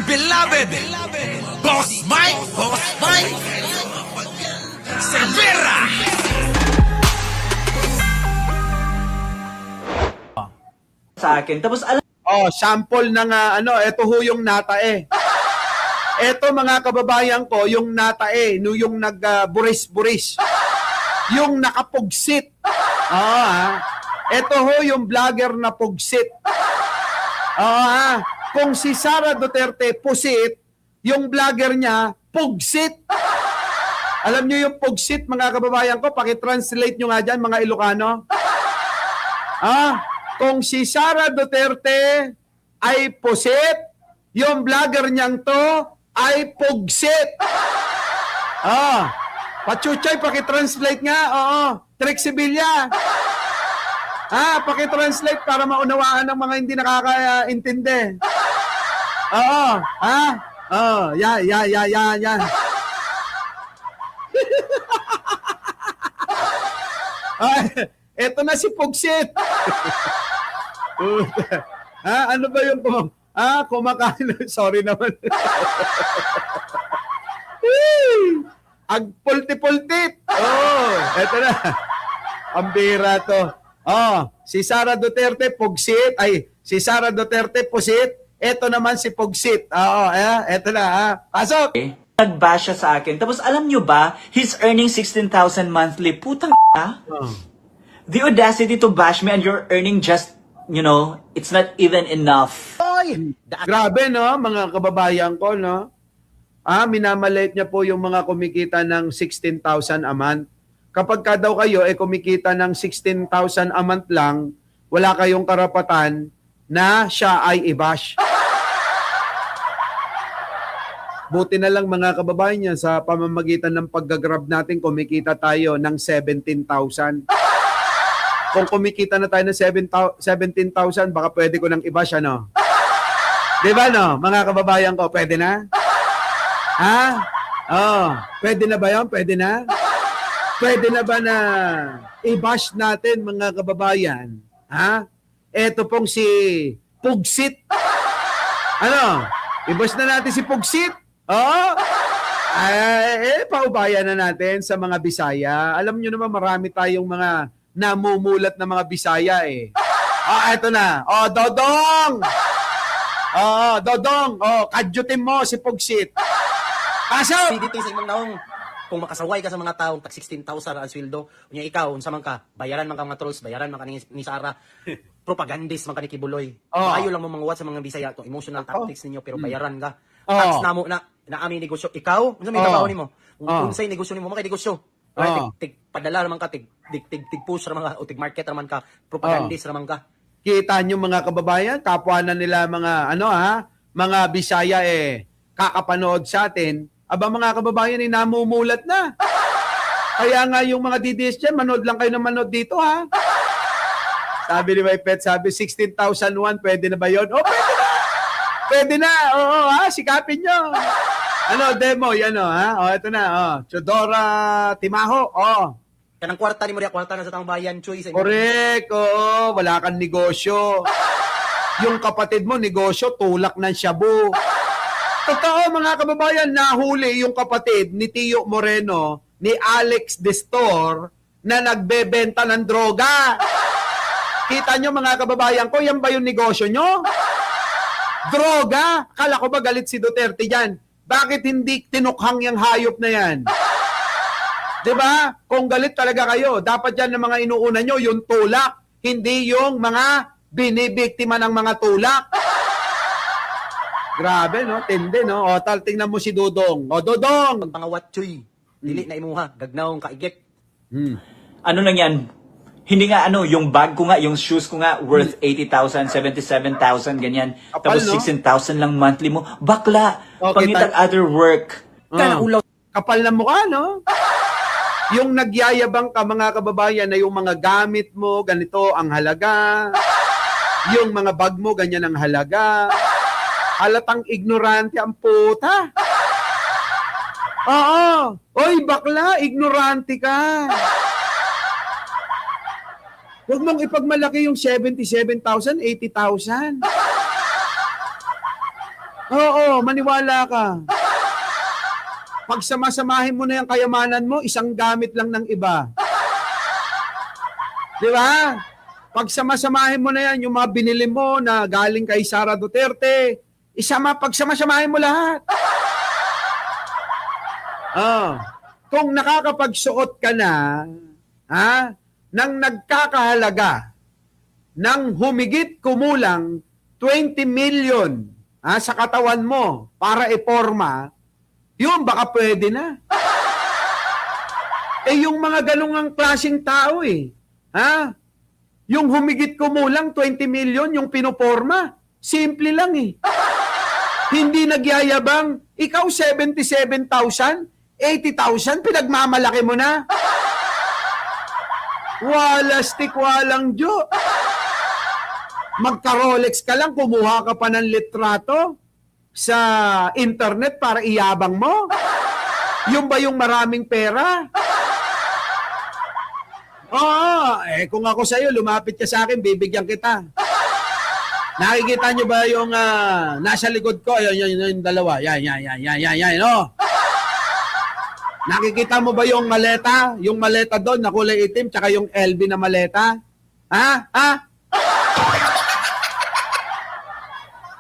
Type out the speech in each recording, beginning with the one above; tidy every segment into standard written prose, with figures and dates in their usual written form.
dear beloved, Boss Mike, Cervera. Sa akin. Tapos alam Oh, sample ng ito ho yung natae. Ito mga kababayan ko, yung natae, yung nag-buris-buris. Yung nakapugsit. Ito ho yung vlogger na pugsit. Kung si Sara Duterte pusit, yung vlogger niya pugsit. Alam niyo yung pugsit mga kababayan ko, paki-translate niyo nga diyan mga Ilocano. Kung si Sara Duterte ay pusit, yung vlogger niyang to ay pugsit. Pachuchay, paki-translate nga. Trix Sevilla. Paki-translate para maunawaan ng mga hindi nakakaintindi. Yan. Eto na si Pugsit. Ano ba yung kumakain? Sorry naman. Agpulti-pultit. Eto na. Ang bira to. Si Sara Duterte Pugsit. Si Sara Duterte Pusit. Eto naman si Pugsit. Eto na. Pasok. nag-bash siya sa akin. Tapos alam nyo ba, he's earning 16,000 monthly. Putang The audacity to bash me and you're earning just, you know, it's not even enough. Grabe, no? Mga kababayan ko, no? Minamaliit niya po yung mga kumikita ng 16,000 a month. Kapag ka daw kayo kumikita ng 16,000 a month lang, wala kayong karapatan na siya ay i-bash. Buti na lang mga kababayan niya, sa pamamagitan ng paggagrab natin, kumikita tayo ng 17,000. Kung kumikita na tayo ng 17,000, baka pwede ko nang i-bash, ano? Di ba, no? Mga kababayan ko, pwede na? Pwede na ba yun? Pwede na? Pwede na ba na i-bash natin, mga kababayan? Eto pong si Pugsit. I-bash na natin si Pugsit. Paubayan na natin sa mga Bisaya. Alam nyo naman, marami tayong mga namumulat na mga Bisaya eh. Eto na. Dodong! Dodong! Kadyutin mo si Pugsit. Pasok! Dito sa imong naong, kung makasaway ka sa mga taong tag 16,000 ang sweldo, unya ikaw, unsa man ka, bayaran man ka mga trolls, bayaran man ka ni Sara, propagandist man ka ni Kibuloy. Ayaw lang mo manguwat sa mga Bisaya, to emotional tactics ninyo, pero bayaran ka. Tax na mo, na aming negosyo. Ikaw, unsa may trabaho nimo? Kung sa'y negosyo nimo, makay negosyo. Tig padala naman ka, tig push naman ka, o tig market naman ka, propagandist naman ka. Kita nyo mga kababayan, kapwa na nila mga mga Bisaya kakapanood sa atin. Aba mga kababayan, namumulat na. Kaya nga yung mga DDS dyan, manood lang kayo na manood dito, ha? Sabi ni May Pet, sabi 16,001, pwede na ba yun? Pwede na! Pwede na! Sikapin nyo! Demo, yan ito na, Chodora Timaho, Kanang kwarta ni mo rin, kwarta na sa tang bayan, Choy. Correct, wala kang negosyo. Yung kapatid mo, negosyo, tulak ng shabu. Totoo mga kababayan, nahuli yung kapatid ni Tio Moreno, ni Alex Destor, na nagbebenta ng droga. Kita nyo mga kababayan ko, yan ba yung negosyo nyo? Droga? Kala ko ba galit si Duterte dyan? Bakit hindi tinukhang yung hayop na yan? Diba? Kung galit talaga kayo, dapat yan ng mga inuuna nyo, yung tulak, hindi yung mga binibiktima ng mga tulak. Grabe, no? Tindi, no? Tingnan mo si Dodong. Dodong! Pangawat, Choy. Dili na imuha, gagnaong kaigit. Ano lang yan? Hindi nga yung bag ko nga, yung shoes ko nga, worth 80,000, 77,000, ganyan. Kapal, Tapos no? 16,000 lang monthly mo. Bakla! Okay, Pangitag other work. Ulaw. Kapal na mukha, no? Yung nagyayabang ka, mga kababayan, na yung mga gamit mo, ganito ang halaga. Yung mga bag mo, ganyan ang halaga. Halatang ignorante ang puta. Oy, bakla, ignorante ka. Huwag mong ipagmalaki yung 77,000, 80,000. Oo, maniwala ka. Pag samasamahin mo na yung kayamanan mo, isang gamit lang ng iba. Di ba? Pag samasamahin mo na yan, yung mga binili mo na galing kay Sara Duterte, pagsamasamahin mo lahat. Kung nakakapagsuot ka na, ng nagkakahalaga ng humigit kumulang 20 million sa katawan mo para iporma, yun, baka pwede na. Yung mga ganung klaseng tao yung humigit kumulang 20 million, yung pinoporma, simple lang Hindi nagyayabang, ikaw 77,000, 80,000, pinagmamalaki mo na. Walastik, walang Diyo. Magka-Rolex ka lang, kumuha ka pa ng litrato sa internet para iyabang mo? Yung ba yung maraming pera? Oo, kung ako sa'yo, lumapit ka sa akin, bibigyan kita. Nakikita nyo ba yung nasa likod ko? Yung dalawa. Yan, no? Nakikita mo ba yung maleta? Yung maleta doon na kulay itim, tsaka yung LV na maleta?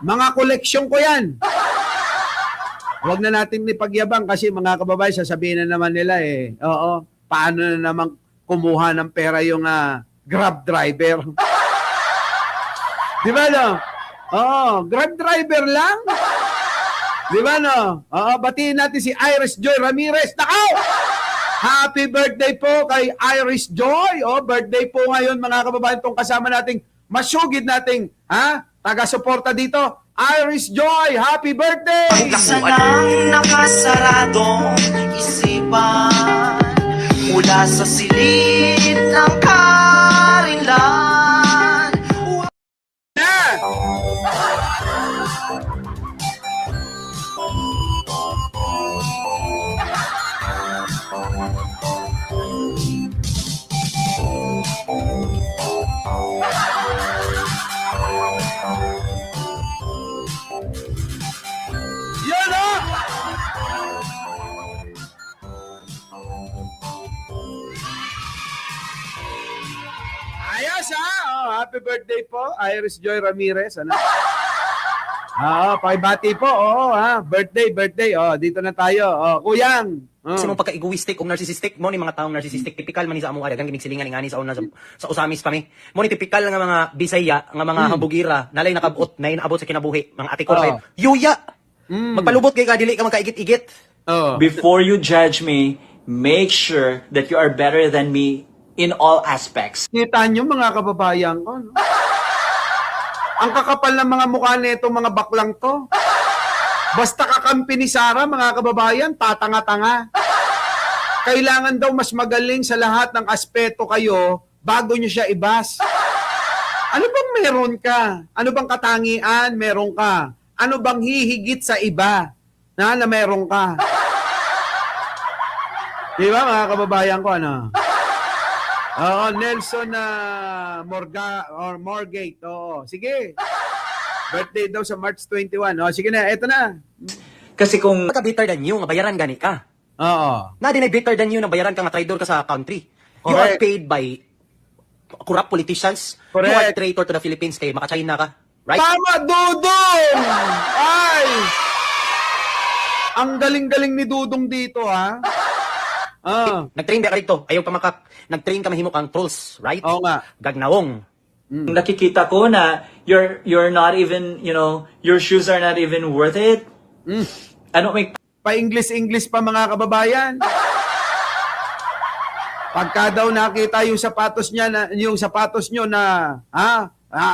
Mga koleksyon ko yan. Huwag na natin ipagyabang kasi mga kababayan, sasabihin na naman nila oo, paano na naman kumuha ng pera yung Grab driver. Di ba no? Oo, Grab driver lang. Di ba no? Oo, batiin natin si Iris Joy Ramirez. Nakaw! Happy birthday po kay Iris Joy. Birthday po ngayon mga kababayan itong kasama nating masugid nating taga-suporta dito. Iris Joy, happy birthday! Isa ng nakasaradong isipan mula sa silid ng karinlan. Yan Ayos happy birthday po, Iris Joy Ramirez. Pakibati po. Birthday. Dito na tayo. Kuyang. Kasi mong pagka-egoistic o narcissistic mo ni mga taong narcissistic typical man ni sa amo kaya gang silingan ni ngani sa una sa usamis pa mi. Mo ni typical nga mga Bisaya nga mga hambugira nalay nakabuot na inaabot sa kinabuhi mga ate ko yuya. Magpalubot kay ka dili ka magkaigit-igit. Before you judge me, make sure that you are better than me in all aspects. Kita nyo mga kababayan ko, no? Ang kakapal ng mga mukha nito mga baklang to. Basta kakampi ni Sara, mga kababayan, tatanga-tanga. Kailangan daw mas magaling sa lahat ng aspeto kayo bago nyo siya ibas. Ano bang meron ka? Ano bang katangian meron ka? Ano bang hihigit sa iba na meron ka? Di ba mga kababayan ko, ano? Nelson Morgate. Sige. Birthday daw sa March 21. Sige na, eto na. Kasi kung Pagka better than you nga bayaran gani ka. Oo. Na din ay better than you na bayaran ka nga traitor ka sa country. You are Correct. paid by corrupt politicians. You Correct. are traitor to the Philippines kay maka-China ka. Right? Tama, Dudong! Ay! Ang galing-galing ni Dudong dito, ha? Nag-train ba ka rito? Ayaw pa nag-train ka mahimo kang trolls, right? Oo nga. Gagnawong. nakikita ko na you're not even, your shoes are not even worth it. Ano may Pa-English pa mga kababayan. Pagka daw nakita yung sapatos nyo na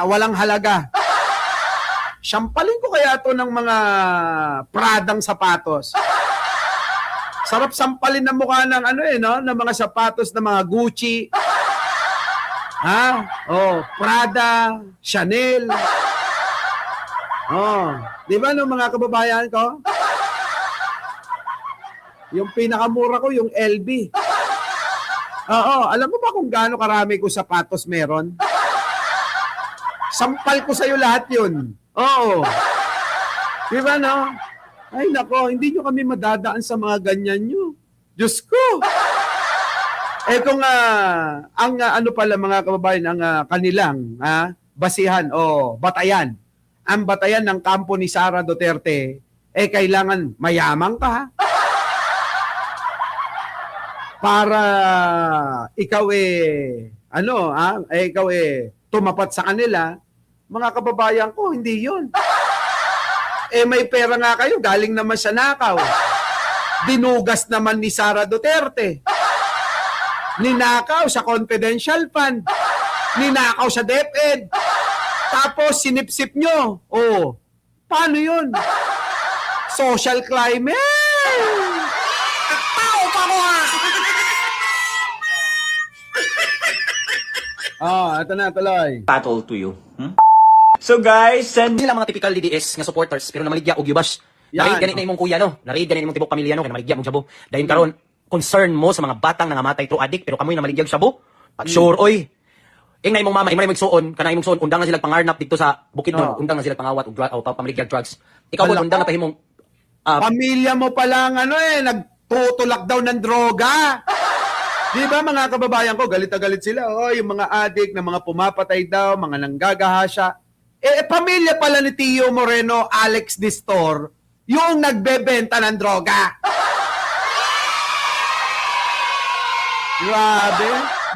walang halaga. Sampalin ko kaya to ng mga Pradang sapatos. Sarap sampalin ng mukha ng ng mga sapatos ng mga Gucci. Prada, Chanel. Di ba mga kababayan ko? Yung pinakamura ko, yung LB. Alam mo ba kung gaano karami ko sapatos meron? Sampal ko sa'yo lahat yun. Oo. Di ba, no? Ay, nako, hindi nyo kami madadaan sa mga ganyan nyo. Diyos ko! Eh kung ang ano pala mga kababayan, ang kanilang basihan o batayan, ang batayan ng kampo ni Sara Duterte, eh kailangan mayaman ka ha? Para ikaw ikaw tumapat sa kanila, mga kababayan ko, hindi yun. Eh may pera nga kayo, galing naman sa nakaw. Dinugas naman ni Sara Duterte. Ninakaw sa confidential fund. Ninakaw sa DepEd. Tapos sinipsip nyo. Oh, paano yun? Social climate! Tao pa mo ha! Ito na, tuloy. Battle to you. So guys, send Sila mga typical DDS nga supporters pero namaligya og yubash. Yan. Narid ganit na imong kuya no. Narid ganit imong tibok pamilya no kay namaligya mong jabo. Dayon karon concern mo sa mga batang nangamatay through addict pero kamoy namaligya og jabo. Pag sure oy. Ing na imong mama, imong magsuon, kana imong suon undang na sila pangarnap dito sa Bukidnon, undang na sila pangawat og pamaligya drugs. Ikaw mo undang na pahimong Pamilya mo pa lang nagtutulak daw ng droga. Di ba mga kababayan ko, galit na galit sila. Oh, yung mga addict na mga pumapatay daw, mga nanggagahasya. Pamilya pala ni Tio Moreno, Alex Distor, yung nagbebenta ng droga.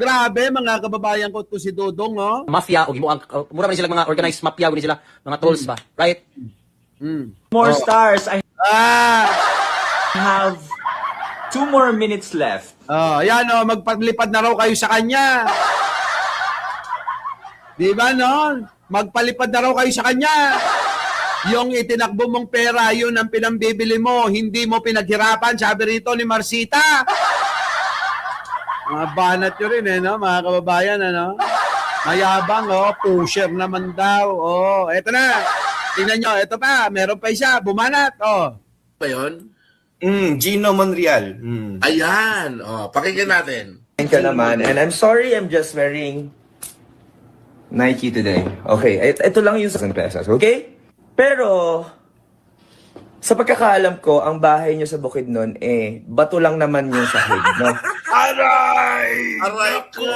Grabe mga kababayan ko to si Dodong, oh. mafia og imo mura man sila mga organized mafia gani sila, mga trolls ba, right? more stars. I Ah, have 2 more minutes left. ayan magpalipad na raw kayo sa kanya. Di ba, no? Magpalipad na raw kayo sa kanya. Yung itinakbo mong pera, yun ang pinambibili mo, hindi mo pinaghirapan, sabi rito ni Marcita. Mga banat nyo rin, no? Mga kababayan, ano? Mayabang, pusher naman daw. Eto na. Tingnan nyo, eto pa, meron pa isa, bumanat, Ba yun? Gino Monreal. Ayan. Pakinggan natin. Thank you naman. And I'm sorry, I'm just wearing Nike today. Okay, ito lang yung 1,000 pesos, okay? Pero, sa pagkakaalam ko, ang bahay nyo sa Bukidnon, bato lang naman yung sahig, no? Aray! Aray ko!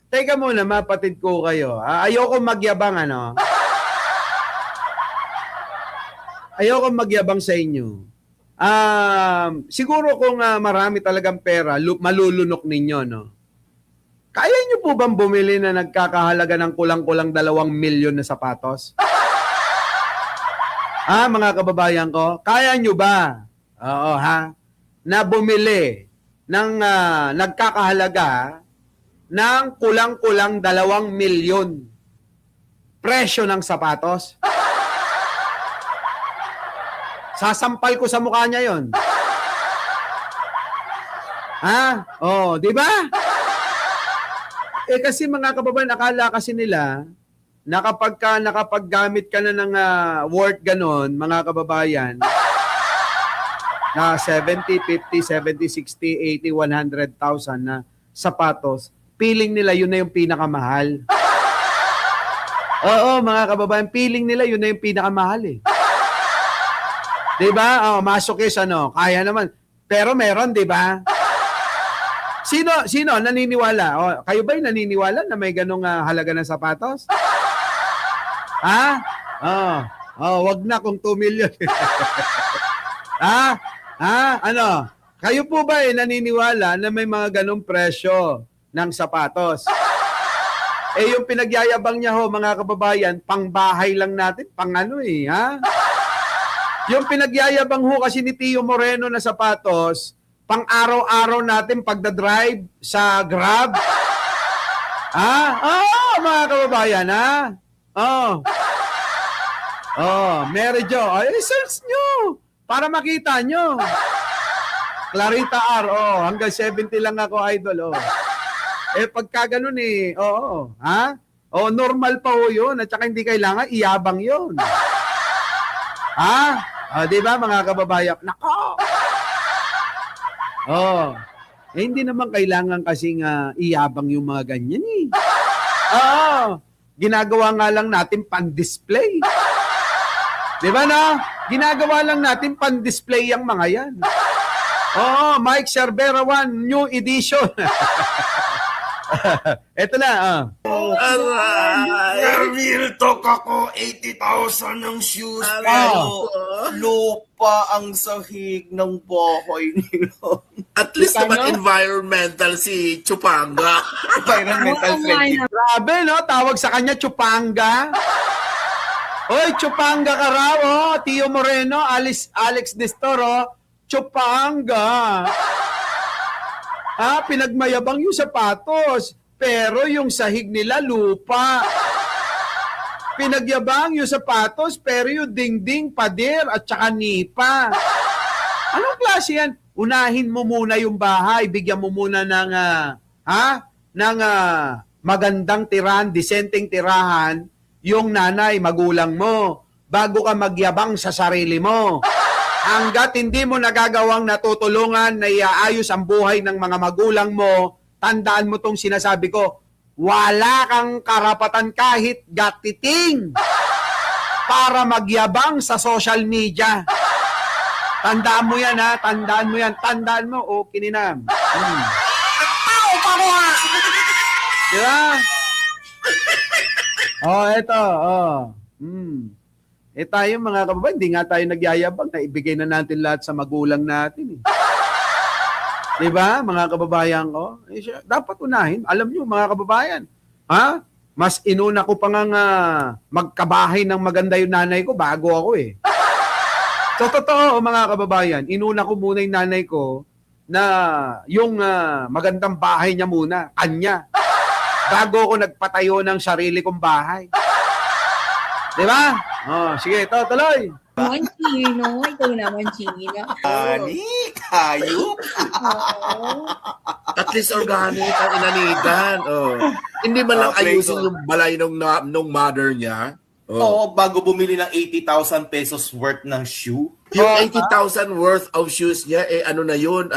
Teka muna, mapatid ko kayo. Ayoko magyabang, Ayoko magyabang sa inyo. Siguro kung marami talagang pera, malulunok ninyo, no? Kaya nyo po bang bumili na nagkakahalaga ng kulang-kulang 2 milyon na sapatos? Mga kababayan ko, kaya nyo ba? Oo, na bumili ng nagkakahalaga ng kulang-kulang 2 milyon presyo ng sapatos? Sasampal ko sa mukha niya yon. Di ba? Kasi mga kababayan, akala kasi nila na kapag nakapaggamit ka na ng worth ganon, mga kababayan, na 70, 50, 70, 60, 80, 100,000 na sapatos, feeling nila yun na yung pinakamahal. Oo, mga kababayan, feeling nila yun na yung pinakamahal eh. Diba? Masochist, kaya naman. Pero meron, diba? Sino naniniwala? Kayo ba'y naniniwala na may ganong halaga ng sapatos? Wag na kung 2 million. Kayo po ba naniniwala na may mga ganong presyo ng sapatos? Yung pinagyayabang niya mga kababayan, pangbahay lang natin, Yung pinagyayabang kasi ni Tio Moreno na sapatos, pang araw-araw natin pagdadrive sa Grab. Mga kababayan, Mary Jo, search nyo para makita nyo. Clarita R, hanggang 70 lang ako, idol, pagka ganun normal pa yun, at saka hindi kailangan iyabang yun. Di ba mga kababayan? Nako! Hindi naman kailangan kasing iyabang yung mga ganyan eh. Ginagawa nga lang natin pan-display. Di ba na? Ginagawa lang natin pan-display ang mga yan. Oo, Mike Cervera 1, new edition. Ito na, Aray! Real talk ako, 80,000 ng shoes, Aray! pero lupa ang sahig ng bahay nila. At least naman environmental si Chupanga. Environmental friendly. Grabe, no? Tawag sa kanya, Chupanga. Oy, Chupanga ka raw, oh. Tio Moreno, Alex Destoro, Chupanga. Pinagmayabang yung sapatos, pero yung sahig nila lupa. Pinagyabang yung sapatos, pero yung dingding, pader, at saka nipa. Anong klase yan? Unahin mo muna yung bahay, bigyan mo muna ng, magandang tirahan, disenteng tirahan, yung nanay, magulang mo, bago ka magyabang sa sarili mo. Hanggat hindi mo nagagawang natutulungan na iaayos ang buhay ng mga magulang mo, tandaan mo tong sinasabi ko, wala kang karapatan kahit gatiting para magyabang sa social media. Tandaan mo yan, ha? Tandaan mo yan. Tandaan mo, o kininam. Diba? Eto, tayo mga kababayan, hindi nga tayo nagyayabang na ibigay na natin lahat sa magulang natin. Diba, mga kababayan ko? Dapat unahin. Alam nyo, mga kababayan, mas inuna ko pa nga magkabahay ng maganda yung nanay ko bago ako eh. So, totoo, mga kababayan, inuna ko muna yung nanay ko na yung magandang bahay niya muna, kanya. Bago ako nagpatayo ng sarili kong bahay. Diba? Sige, tuloy. Naman, Chino. Ikaw naman, Chino. Ani, hayop. At least organic ang inanitan. Hindi man lang Okay, ayusin so- yung balay nung mother niya. Oo, bago bumili ng 80,000 pesos worth ng shoe. Yung 80,000 worth of shoes niya, ano na yun,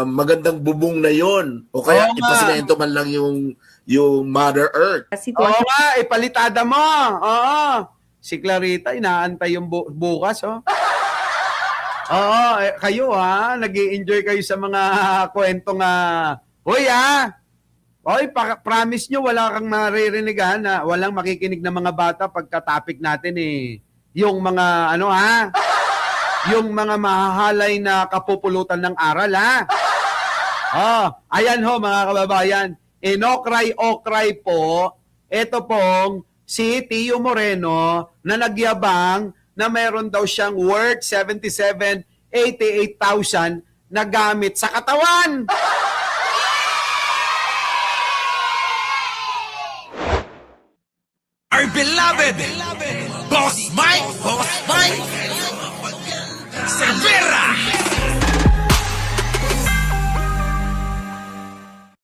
magandang bubong na yun. O kaya Oo nga. ipasimento man lang yung Mother Earth. Oo nga, ipalitada mo. Oo. Si Clarita, inaantay yung bukas, oh. Oo, kayo nag-i-enjoy kayo sa mga kwentong Hoy, Hoy, promise nyo, wala kang maririnig, na walang makikinig ng mga bata pagka-topic natin, yung mga, yung mga mahahalay na kapupulutan ng aral, ayan ho, mga kababayan. Inokray-okray po, ito pong si Tio Moreno na nagyabang na meron daw siyang worth 88,000 na gamit sa katawan. Our beloved Boss Mike